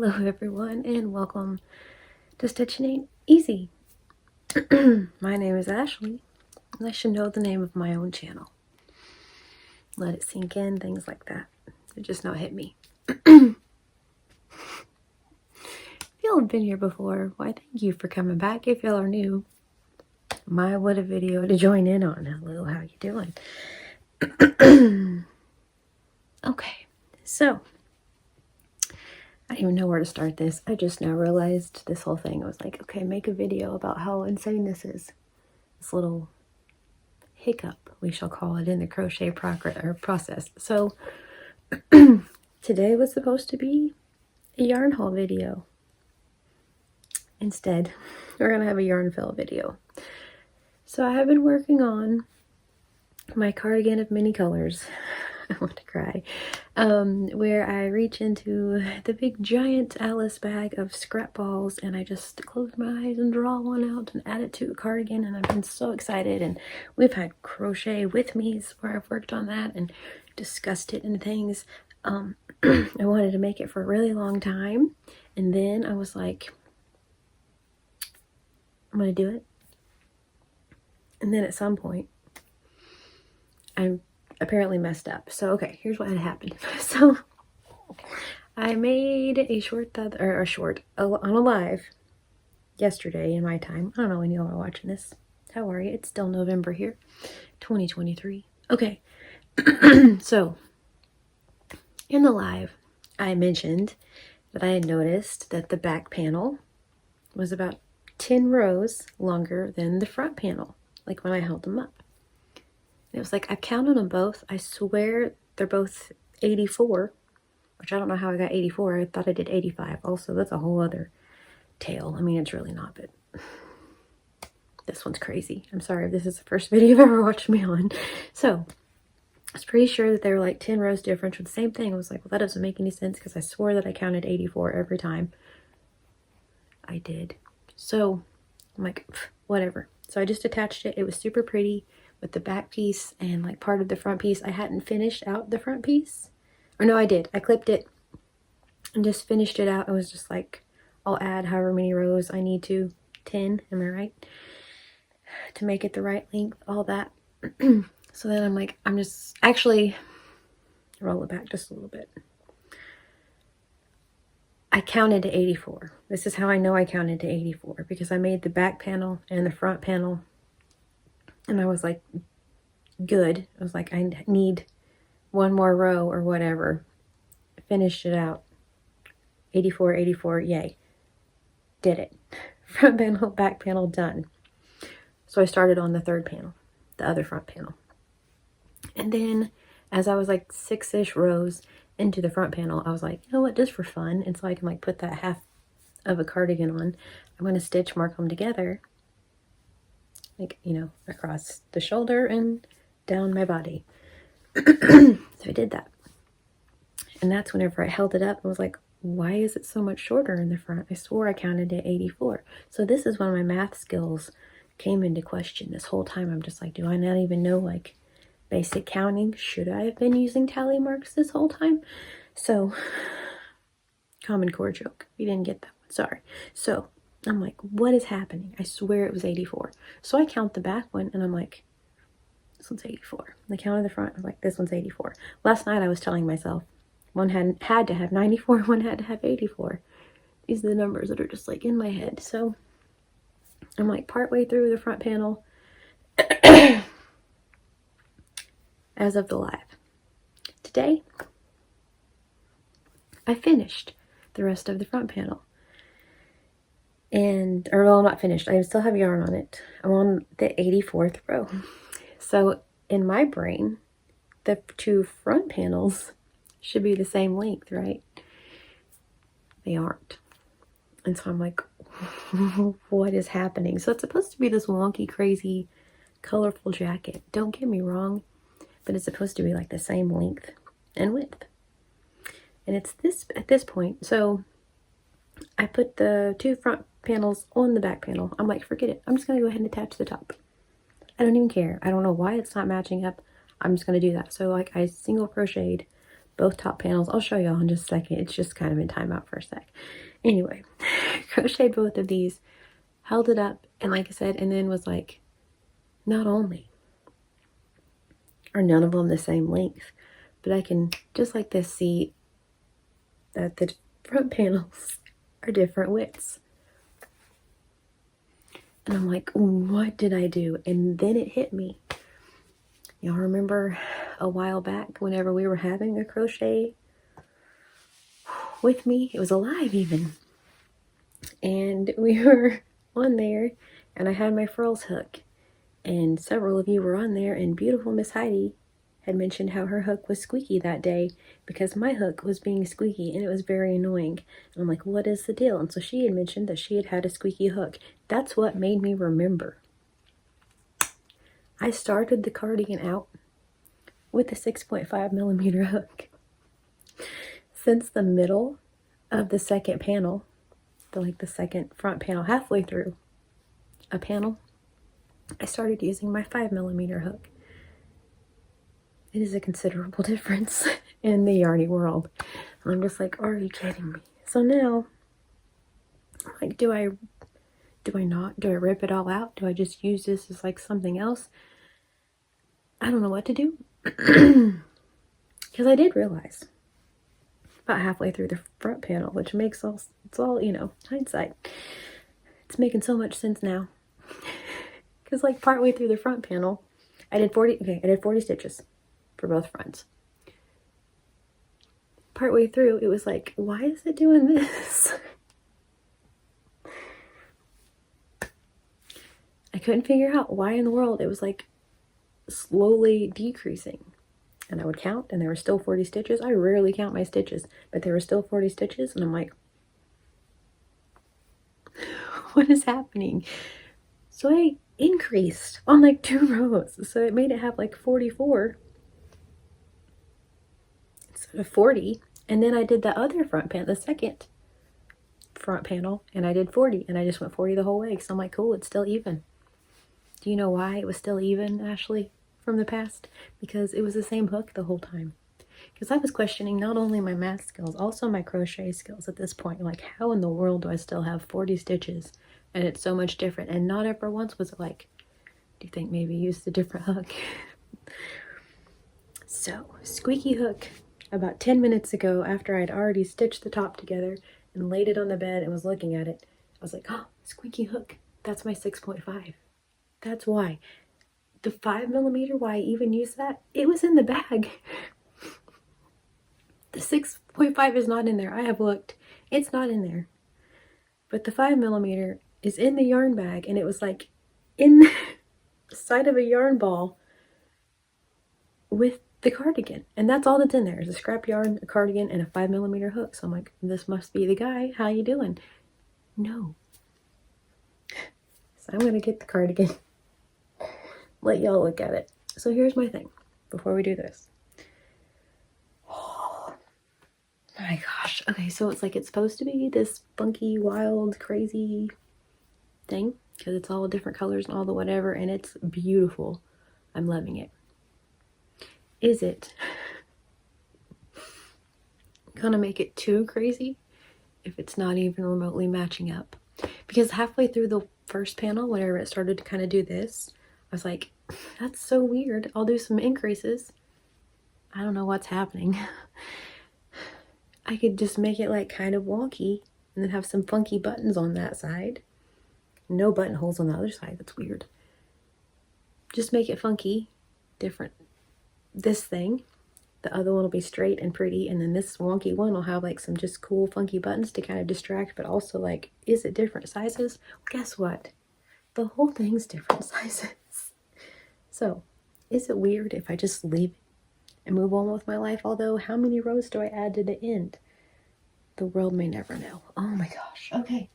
Hello everyone and welcome to Stitching Ain't Easy. My name is Ashley and I should know the name of my own channel. Let it sink in, things like that. It just now hit me. If y'all have been here before, why thank you for coming back. If y'all are new, what a video to join in on. Hello, how you doing? Okay, so I don't even know where to start this. I just now realized this whole thing. I was like, okay, make a video about how insane this is. This little hiccup, we shall call it, in the crochet process. So today was supposed to be a yarn haul video. Instead, we're going to have a yarn fill video. So I have been working on my cardigan of many colors. I want to cry. Where I reach into the big giant Alice bag of scrap balls and I just close my eyes and draw one out and add it to a cardigan, and I've been so excited. And we've had crochet with me's where I've worked on that and discussed it and things. I wanted to make it for a really long time, and then I was like, I'm gonna do it. And then at some point I apparently messed up. So okay, here's what had happened. So I made a on a live yesterday in my time. I don't know when y'all are watching this. How are you? It's still November here, 2023. Okay. So in the live, I mentioned that I had noticed that the back panel was about 10 rows longer than the front panel, like when I held them up. It was like, I counted them both. I swear they're both 84, which I don't know how I got 84. I thought I did 85. Also, that's a whole other tale. I mean, it's really not, but this one's crazy. I'm sorry if this is the first video you've ever watched me on. So I was pretty sure that they were like 10 rows different with the same thing. I was like, well, that doesn't make any sense because I swore that I counted 84 every time. I did. So I'm like, whatever. So I just attached it. It was super pretty with the back piece and like part of the front piece. I hadn't finished out the front piece. Or no, I did. I clipped it and just finished it out. I was just like, I'll add however many rows I need to. 10, am I right? To make it the right length, all that. So then I'm like, I'm just actually roll it back just a little bit. I counted to 84. This is how I know I counted to 84, because I made the back panel and the front panel. And I was like, good. I was like, I need one more row or whatever. Finished it out. 84, 84, yay. Did it. Front panel, back panel, done. So I started on the third panel, the other front panel. And then as I was like 6-ish rows into the front panel, I was like, you know what, just for fun, and so I can like put that half of a cardigan on, I'm going to stitch mark them together, like, you know, across the shoulder and down my body. So I did that. And that's whenever I held it up, I was like, why is it so much shorter in the front? I swore I counted to 84. So this is when my math skills came into question. This whole time I'm just like, do I not even know like basic counting? Should I have been using tally marks this whole time? So, Common Core joke. We didn't get that one, sorry. So I'm like, what is happening? I swear it was 84. So I count the back one and I'm like, this one's 84. And I counted the front, I was like, this one's 84. Last night I was telling myself, one had to have 94, one had to have 84. These are the numbers that are just like in my head. So I'm like partway through the front panel as of the live. Today, I finished the rest of the front panel. And, or well, I'm not finished. I still have yarn on it. I'm on the 84th row. So in my brain, the two front panels should be the same length, right? They aren't. And so I'm like, what is happening? So it's supposed to be this wonky, crazy, colorful jacket. Don't get me wrong, but it's supposed to be like the same length and width. And it's this at this point. So I put the two front panels on the back panel. I'm like, forget it. I'm just going to go ahead and attach the top. I don't even care. I don't know why it's not matching up. I'm just going to do that. So like I single crocheted both top panels. I'll show y'all in just a second. It's just kind of in timeout for a sec. Anyway, crocheted both of these, held it up, and like I said, and then was like, not only are none of them the same length, but I can just like this see that the front panels are different widths. And I'm like, what did I do? And then it hit me. Y'all remember a while back whenever we were having a crochet with me? It was alive even. And we were on there and I had my frills hook. And several of you were on there, and beautiful Miss Heidi had mentioned how her hook was squeaky that day because my hook was being squeaky and it was very annoying. And I'm like, what is the deal? And so she had mentioned that she had had a squeaky hook. That's what made me remember. I started the cardigan out with a 6.5 millimeter hook. Since the middle of the second panel, the second front panel, halfway through a panel, I started using my 5 millimeter hook. It is a considerable difference in the yarny world. And I'm just like, are you kidding me? So now, like, do I not? Do I rip it all out? Do I just use this as like something else? I don't know what to do. Because I did realize about halfway through the front panel, which makes it's all, you know, hindsight. It's making so much sense now. Because like partway through the front panel, I did 40 stitches for both fronts. Partway through, it was like, why is it doing this? I couldn't figure out why in the world it was like slowly decreasing. And I would count and there were still 40 stitches. I rarely count my stitches, but there were still 40 stitches. And I'm like, what is happening? So I increased on like 2 rows. So it made it have like 44 instead of 40. And then I did the other front panel, the second front panel, and I did 40. And I just went 40 the whole way. So I'm like, cool, it's still even. Do you know why it was still even, Ashley, from the past? Because it was the same hook the whole time. Because I was questioning not only my math skills, also my crochet skills at this point. Like, how in the world do I still have 40 stitches and it's so much different? And not ever once was it like, do you think maybe use a different hook? So, squeaky hook. About 10 minutes ago, after I'd already stitched the top together and laid it on the bed and was looking at it, I was like, oh, squeaky hook. That's my 6.5. That's why. The 5 millimeter, why I even use that, it was in the bag. The 6.5 is not in there. I have looked. It's not in there. But the 5 millimeter is in the yarn bag, and it was like in the side of a yarn ball with the cardigan. And that's all that's in there is a scrap yarn, a cardigan, and a 5 millimeter hook. So I'm like, this must be the guy. How you doing? No. So I'm going to get the cardigan. Let y'all look at it. So here's my thing before we do this. Oh my gosh. Okay, so it's like it's supposed to be this funky, wild, crazy thing because it's all different colors and all the whatever, and it's beautiful. I'm loving it. Is it gonna make it too crazy if it's not even remotely matching up? Because halfway through the first panel, whenever it started to kind of do this, I was like, that's so weird. I'll do some increases. I don't know what's happening. I could just make it like kind of wonky and then have some funky buttons on that side. No buttonholes on the other side. That's weird. Just make it funky, different. This thing, the other one will be straight and pretty, and then this wonky one will have like some just cool funky buttons to kind of distract, but also like, is it different sizes? Guess what? The whole thing's different sizes. So, is it weird if I just leave it and move on with my life? Although, how many rows do I add to the end? The world may never know. Oh my gosh. Okay.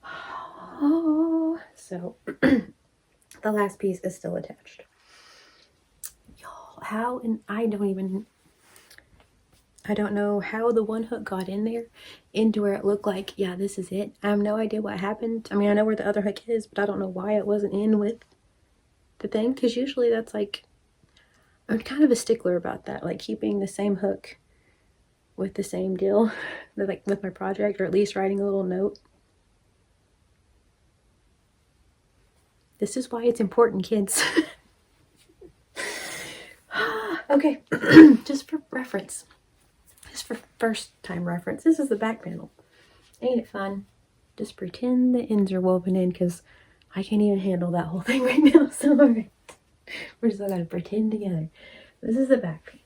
Oh, so the last piece is still attached. Y'all, how, and I don't know how the one hook got in there into where it looked like, yeah, this is it. I have no idea what happened. I mean, I know where the other hook is, but I don't know why it wasn't in with the thing, because usually that's like, I'm kind of a stickler about that, like keeping the same hook with the same deal, like with my project, or at least writing a little note. This is why it's important, kids. Okay, just for reference, just for first time reference, this is the back panel. Ain't it fun? Just pretend the ends are woven in, because I can't even handle that whole thing right now. So all right, we're just gonna pretend together. This is the back piece.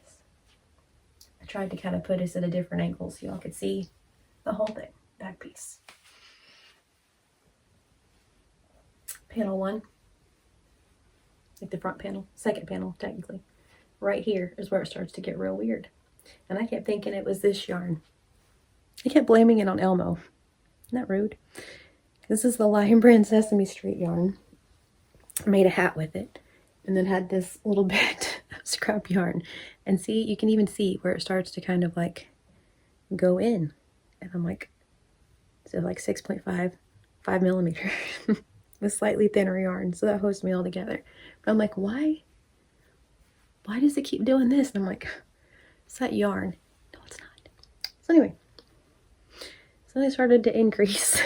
I tried to kind of put us at a different angle so y'all could see the whole thing. Back piece. Panel 1, like the front panel, second panel technically. Right here is where it starts to get real weird. And I kept thinking it was this yarn. I kept blaming it on Elmo. Isn't that rude? This is the Lion Brand Sesame Street yarn. I made a hat with it. And then had this little bit of scrap yarn. And see, you can even see where it starts to kind of like go in. And I'm like, so like 6.5, 5 millimeter with slightly thinner yarn. So that holds me all together. But I'm like, why does it keep doing this? And I'm like, it's that yarn. No, it's not. So anyway, so I started to increase.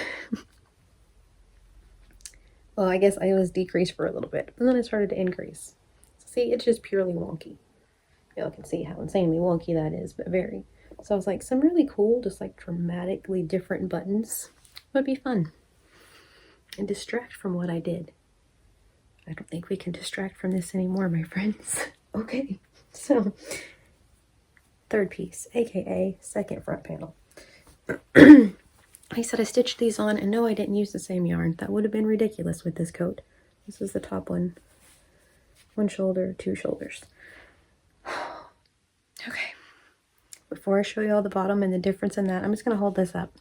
Well, I guess I was decreased for a little bit, and then I started to increase. So see, it's just purely wonky. Y'all can see how insanely wonky that is, but very. So I was like, some really cool, just like dramatically different buttons would be fun and distract from what I did. I don't think we can distract from this anymore, my friends. Okay, so third piece, aka second front panel. I said I stitched these on, and no, I didn't use the same yarn. That would have been ridiculous with this coat. This is the top one. One shoulder, 2 shoulders. Okay. Before I show you all the bottom and the difference in that, I'm just going to hold this up.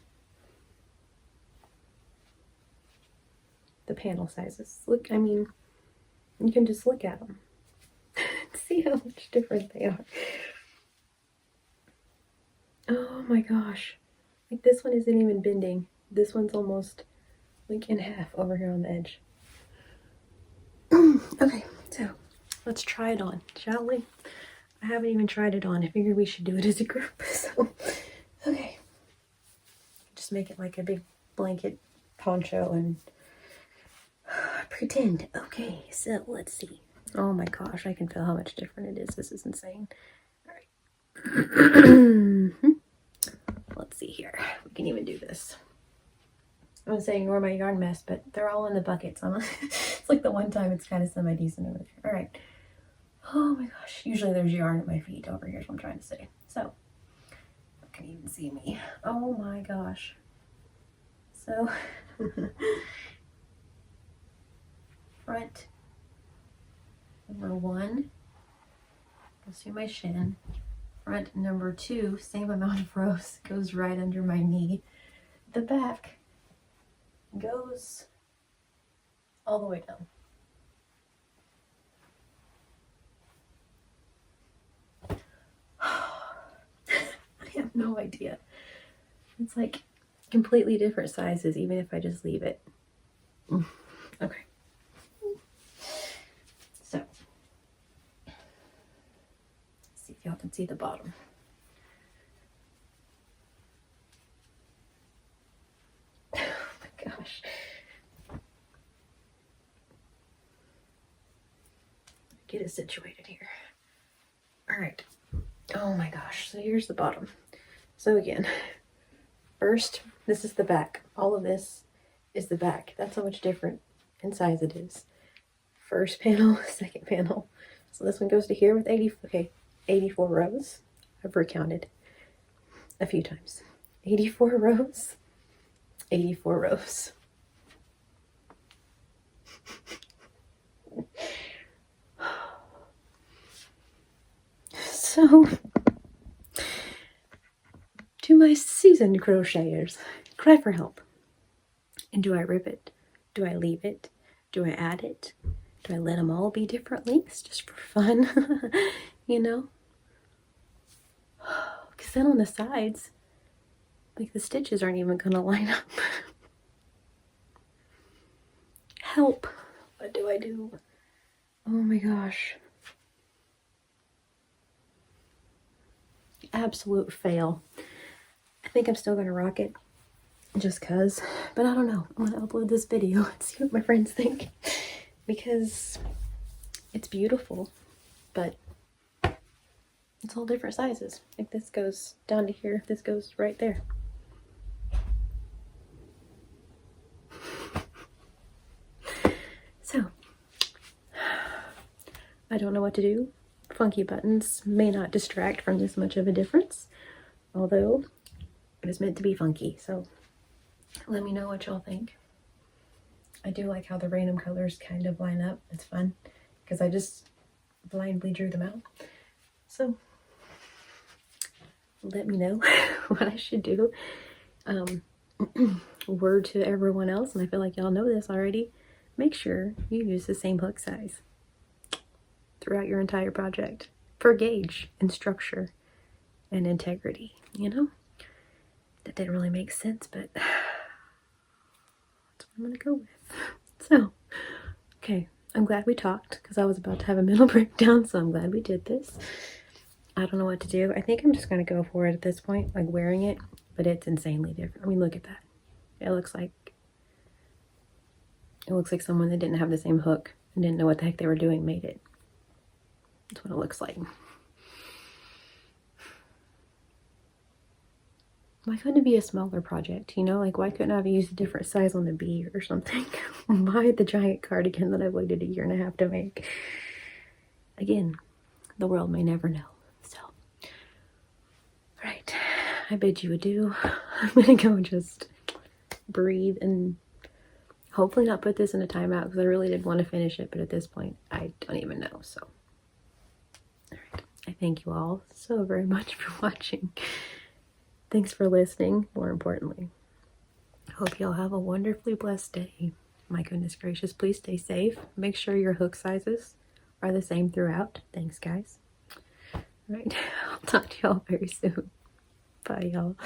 The panel sizes. Look, I mean, you can just look at them. See how much different they are. Oh my gosh. Like this one isn't even bending. This one's almost like in half over here on the edge. Okay, so let's try it on, shall we? I haven't even tried it on. I figured we should do it as a group. So, okay. Just make it like a big blanket poncho and pretend. Okay, so let's see. Oh my gosh, I can feel how much different it is. This is insane. All right. Let's see here. We can even do this. I was saying ignore my yarn mess, but they're all in the buckets. It's like the one time it's kind of semi-decent over there. All right. Oh my gosh. Usually there's yarn at my feet over here is what I'm trying to say. So, you can even see me. Oh my gosh. So, front number 1 goes through my shin. Front number 2, same amount of rows, goes right under my knee. The back goes all the way down. I have no idea. It's like completely different sizes, even if I just leave it. Okay. So, see if y'all can see the bottom. Oh my gosh. Get it situated here. All right. Oh my gosh. So here's the bottom. So again, first, this is the back. All of this is the back. That's how much different in size it is. First panel, second panel. So this one goes to here with 84 rows. I've recounted a few times. 84 rows. 84 rows. So, to my seasoned crocheters, cry for help. And do I rip it? Do I leave it? Do I add it? Do I let them all be different lengths just for fun? You know? Because then on the sides, like the stitches aren't even going to line up. Help. What do I do? Oh my gosh. absolute fail. I think I'm still gonna rock it just cause, but I don't know. I'm gonna upload this video and see what my friends think because it's beautiful, but it's all different sizes. Like this goes down to here, this goes right there. So, I don't know what to do. Funky buttons may not distract from this much of a difference, although it was meant to be funky, so let me know what y'all think. I do like how the random colors kind of line up. It's fun because I just blindly drew them out. So let me know what I should do. Word to everyone else, and I feel like y'all know this already, make sure you use the same hook size throughout your entire project for gauge and structure and integrity, you know? That didn't really make sense, but that's what I'm gonna go with. So, okay, I'm glad we talked because I was about to have a mental breakdown, so I'm glad we did this. I don't know what to do. I think I'm just gonna go for it at this point, like wearing it, but it's insanely different. I mean, look at that. It looks like someone that didn't have the same hook and didn't know what the heck they were doing made it. That's what it looks like. Why couldn't it be a smaller project, you know? Like, why couldn't I have used a different size on the bee or something? Why the giant cardigan that I've waited 1.5 years to make? Again, the world may never know. So, right, I bid you adieu. I'm gonna go just breathe and hopefully not put this in a timeout because I really did want to finish it, but at this point, I don't even know, so. All right, I thank you all so very much for watching. Thanks for listening, more importantly. I hope y'all have a wonderfully blessed day. My goodness gracious, please stay safe. Make sure your hook sizes are the same throughout. Thanks, guys. All right, I'll talk to y'all very soon. Bye, y'all.